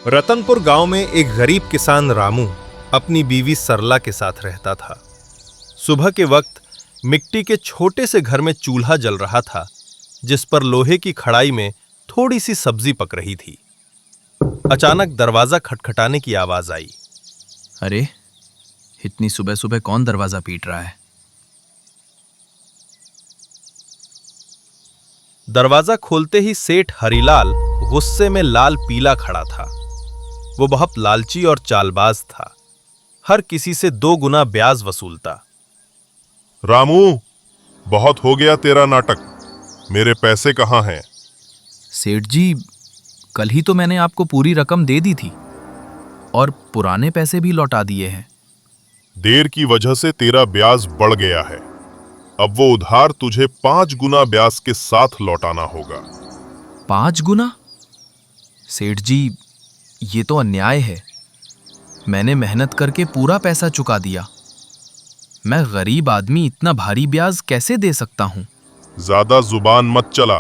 रतनपुर गांव में एक गरीब किसान रामू अपनी बीवी सरला के साथ रहता था। सुबह के वक्त मिट्टी के छोटे से घर में चूल्हा जल रहा था, जिस पर लोहे की कढ़ाई में थोड़ी सी सब्जी पक रही थी। अचानक दरवाजा खटखटाने की आवाज आई। अरे, इतनी सुबह सुबह कौन दरवाजा पीट रहा है? दरवाजा खोलते ही सेठ हरिलाल गुस्से में लाल पीला खड़ा था। वो बहुत लालची और चालबाज था, हर किसी से 2 गुना ब्याज वसूलता। रामू, बहुत हो गया तेरा नाटक। मेरे पैसे कहाँ हैं? सेठ जी, कल ही तो मैंने आपको पूरी रकम दे दी थी और पुराने पैसे भी लौटा दिए हैं। देर की वजह से तेरा ब्याज बढ़ गया है। अब वो उधार तुझे 5 गुना ब्याज के साथ लौटाना होगा। 5 गुना? सेठ जी, ये तो अन्याय है। मैंने मेहनत करके पूरा पैसा चुका दिया। मैं गरीब आदमी इतना भारी ब्याज कैसे दे सकता हूं? ज्यादा जुबान मत चला।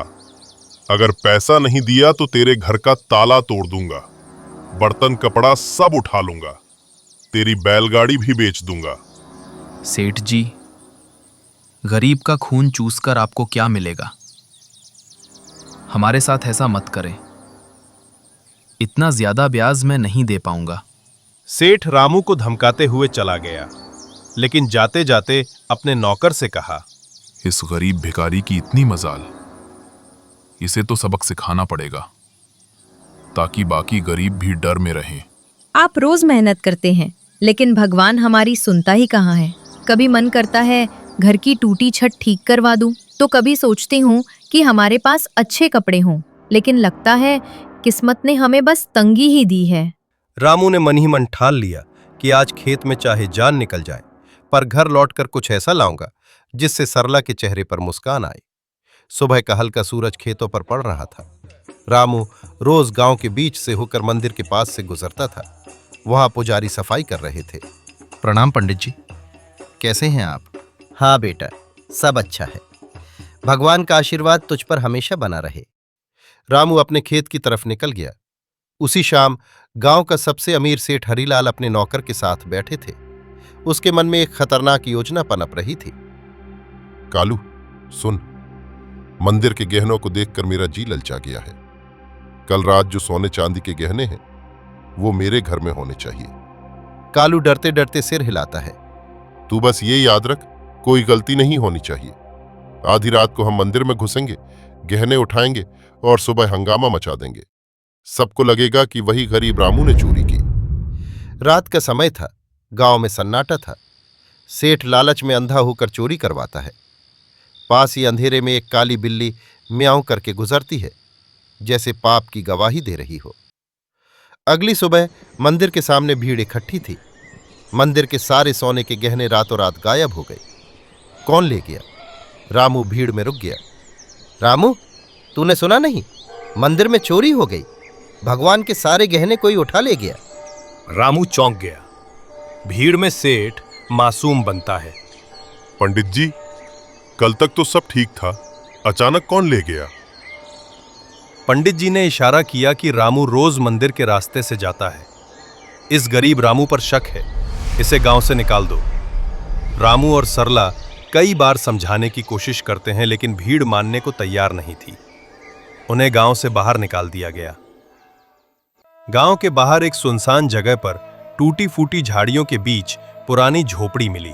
अगर पैसा नहीं दिया तो तेरे घर का ताला तोड़ दूंगा, बर्तन कपड़ा सब उठा लूंगा, तेरी बैलगाड़ी भी बेच दूंगा। सेठ जी, गरीब का खून चूसकर आपको क्या मिलेगा? हमारे साथ ऐसा मत करें। इतना ज्यादा ब्याज मैं नहीं दे पाऊंगा। सेठ रामू को धमकाते हुए चला गया, लेकिन जाते जाते अपने नौकर से कहा, इस गरीब भिखारी की इतनी मजाल, इसे तो सबक सिखाना पड़ेगा ताकि बाकी गरीब भी डर में रहें। आप रोज मेहनत करते हैं, लेकिन भगवान हमारी सुनता ही कहाँ है। कभी मन करता है घर की टूटी छत ठीक करवा दूं, तो कभी सोचती हूँ कि हमारे पास अच्छे कपड़े हों, लेकिन लगता है किस्मत ने हमें बस तंगी ही दी है। रामू ने मन ही मन ठान लिया कि आज खेत में चाहे जान निकल जाए, पर घर लौटकर कुछ ऐसा लाऊंगा जिससे सरला के चेहरे पर मुस्कान आए। सुबह का हल्का सूरज खेतों पर पड़ रहा था। रामू रोज गांव के बीच से होकर मंदिर के पास से गुजरता था। वहां पुजारी सफाई कर रहे थे। प्रणाम पंडित जी, कैसे हैं आप? हाँ बेटा, सब अच्छा है। भगवान का आशीर्वाद तुझ पर हमेशा बना रहे। रामू अपने खेत की तरफ निकल गया। उसी शाम गांव का सबसे अमीर सेठ हरिलाल अपने नौकर के साथ बैठे थे। उसके मन में एक खतरनाक योजना पनप रही थी। कालू, सुन, मंदिर के गहनों को देखकर मेरा जी ललचा गया है। कल रात जो सोने चांदी के गहने हैं वो मेरे घर में होने चाहिए। कालू डरते डरते सिर हिलाता है। तू बस ये याद रख, कोई गलती नहीं होनी चाहिए। आधी रात को हम मंदिर में घुसेंगे, गहने उठाएंगे और सुबह हंगामा मचा देंगे। सबको लगेगा कि वही गरीब रामू ने चोरी की। रात का समय था, गांव में सन्नाटा था। सेठ लालच में अंधा होकर चोरी करवाता है। पास ही अंधेरे में एक काली बिल्ली म्याऊं करके गुजरती है, जैसे पाप की गवाही दे रही हो। अगली सुबह मंदिर के सामने भीड़ इकट्ठी थी। मंदिर के सारे सोने के गहने रातों रात गायब हो गए। कौन ले गया? रामू भीड़ में रुक गया। रामू, तूने सुना नहीं? मंदिर में चोरी हो गई। भगवान के सारे गहने कोई उठा ले गया। रामू चौंक गया। भीड़ में सेठ मासूम बनता है। पंडित जी, कल तक तो सब ठीक था, अचानक कौन ले गया? पंडित जी ने इशारा किया कि रामू रोज मंदिर के रास्ते से जाता है। इस गरीब रामू पर शक है, इसे गांव से निकाल दो। रामू और सरला कई बार समझाने की कोशिश करते हैं, लेकिन भीड़ मानने को तैयार नहीं थी। उन्हें गांव से बाहर निकाल दिया गया। गांव के बाहर एक सुनसान जगह पर टूटी फूटी झाड़ियों के बीच पुरानी झोपड़ी मिली।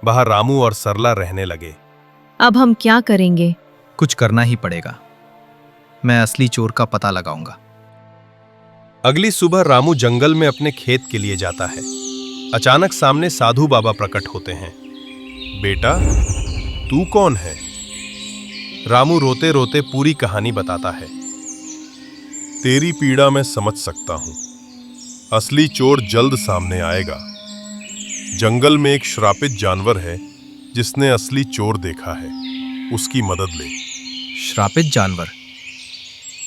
बाहर रामू और सरला रहने लगे। अब हम क्या करेंगे? कुछ करना ही पड़ेगा। मैं असली चोर का पता लगाऊंगा। अगली सुबह रामू जंगल में अपने खेत के लिए जाता है। अचानक सामने साधु बाबा प्रकट होते हैं। बेटा, तू कौन है? रामू रोते रोते पूरी कहानी बताता है। तेरी पीड़ा मैं समझ सकता हूं। असली चोर जल्द सामने आएगा। जंगल में एक श्रापित जानवर है जिसने असली चोर देखा है, उसकी मदद ले। श्रापित जानवर?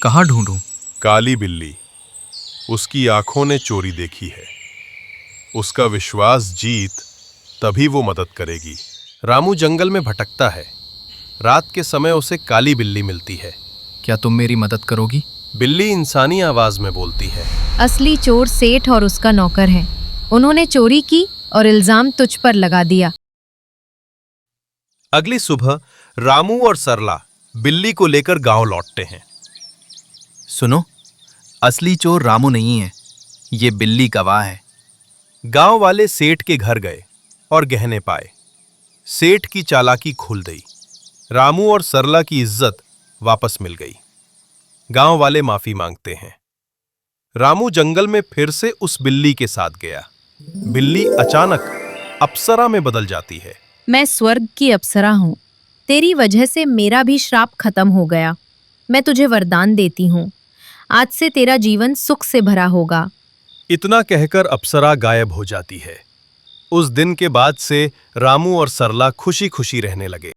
कहाँ ढूंढूं? काली बिल्ली, उसकी आंखों ने चोरी देखी है। उसका विश्वास जीत, तभी वो मदद करेगी। रामू जंगल में भटकता है। रात के समय उसे काली बिल्ली मिलती है। क्या तुम मेरी मदद करोगी? बिल्ली इंसानी आवाज में बोलती है। असली चोर सेठ और उसका नौकर है। उन्होंने चोरी की और इल्जाम तुझ पर लगा दिया। अगली सुबह रामू और सरला बिल्ली को लेकर गांव लौटते हैं। सुनो, असली चोर रामू नहीं है, ये बिल्ली गवाह है। गांव वाले सेठ के घर गए और गहने पाए। सेठ की चालाकी खुल गई। रामू और सरला की इज्जत वापस मिल गई। गांव वाले माफी मांगते हैं। रामू जंगल में फिर से उस बिल्ली के साथ गया। बिल्ली अचानक अप्सरा में बदल जाती है। मैं स्वर्ग की अप्सरा हूँ। तेरी वजह से मेरा भी श्राप खत्म हो गया। मैं तुझे वरदान देती हूँ, आज से तेरा जीवन सुख से भरा होगा। इतना कहकर अप्सरा गायब हो जाती है। उस दिन के बाद से रामू और सरला खुशी खुशी रहने लगे।